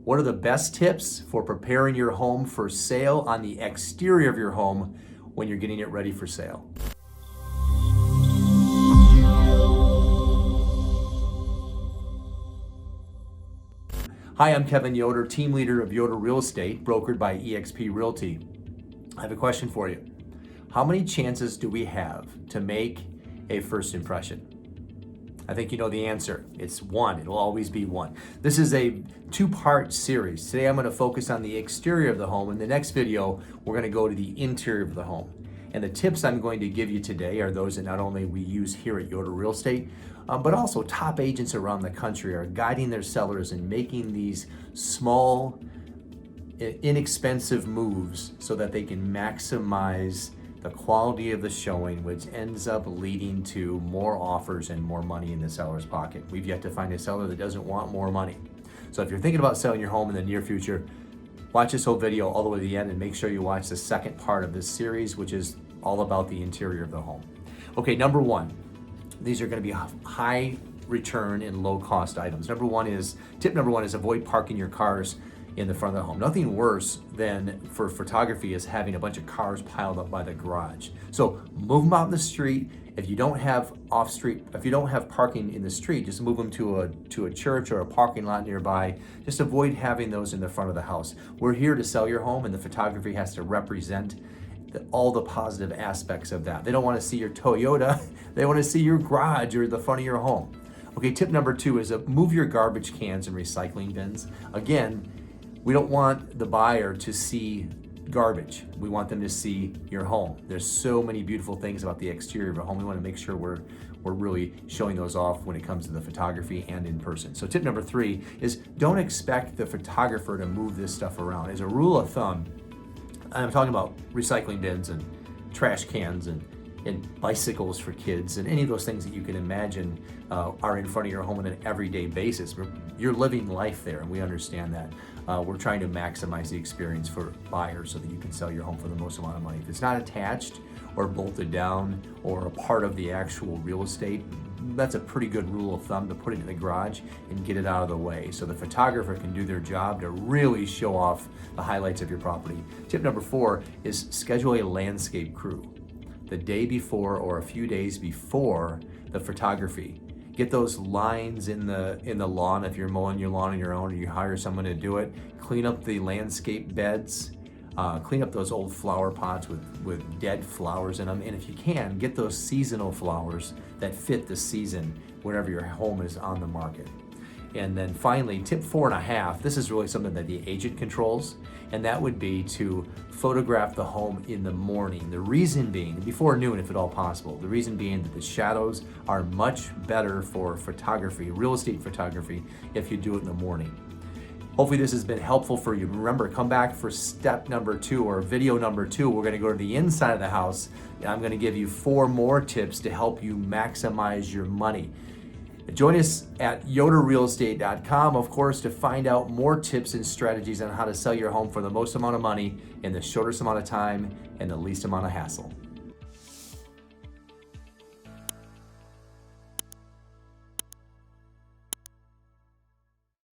What are the best tips for preparing your home for sale on the exterior of your home when you're getting it ready for sale? Hi, I'm Kevin Yoder, team leader of Yoder Real Estate, brokered by eXp Realty. I have a question for you. How many chances do we have to make a first impression? I think you know the answer. It's one. It'll always be one. This is a two-part series. Today I'm going to focus on the exterior of the home. In the next video, we're going to go to the interior of the home. And the tips I'm going to give you today are those that not only we use here at Yoder Real Estate, but also top agents around the country are guiding their sellers in making these small, inexpensive moves so that they can maximize the quality of the showing, which ends up leading to more offers and more money in the seller's pocket. We've yet to find a seller that doesn't want more money. So if you're thinking about selling your home in the near future, watch this whole video all the way to the end and make sure you watch the second part of this series, which is all about the interior of the home. Okay, number one, these are going to be high return and low cost items. Tip number one is avoid parking your cars in the front of the home. Nothing worse than for photography is having a bunch of cars piled up by the garage. So move them out in the street. If you don't have parking in the street, just move them to a church or a parking lot nearby. Just avoid having those in the front of the house. We're here to sell your home, and the photography has to represent all the positive aspects of that. They don't want to see your Toyota, they want to see your garage or the front of your home. Okay, tip number two is move your garbage cans and recycling bins. Again, we don't want the buyer to see garbage. We want them to see your home. There's so many beautiful things about the exterior of a home. We want to make sure we're really showing those off when it comes to the photography and in person. So tip number three is don't expect the photographer to move this stuff around. As a rule of thumb, I'm talking about recycling bins and trash cans and bicycles for kids and any of those things that you can imagine are in front of your home on an everyday basis. You're living life there, and we understand that. We're trying to maximize the experience for buyers so that you can sell your home for the most amount of money. If it's not attached or bolted down or a part of the actual real estate, that's a pretty good rule of thumb to put it in the garage and get it out of the way so the photographer can do their job to really show off the highlights of your property. Tip number four is schedule a landscape crew the day before or a few days before the photography. Get those lines in the lawn if you're mowing your lawn on your own or you hire someone to do it. Clean up the landscape beds. Clean up those old flower pots with dead flowers in them. And if you can, get those seasonal flowers that fit the season whenever your home is on the market. And then finally, tip 4.5, this is really something that the agent controls, and that would be to photograph the home in the morning. The reason being, before noon if at all possible, the reason being that the shadows are much better for photography, real estate photography, if you do it in the morning. Hopefully this has been helpful for you. Remember, come back for step number 2 or video number 2. We're gonna go to the inside of the house. I'm gonna give you 4 more tips to help you maximize your money. Join us at yoderrealestate.com, of course, to find out more tips and strategies on how to sell your home for the most amount of money in the shortest amount of time and the least amount of hassle.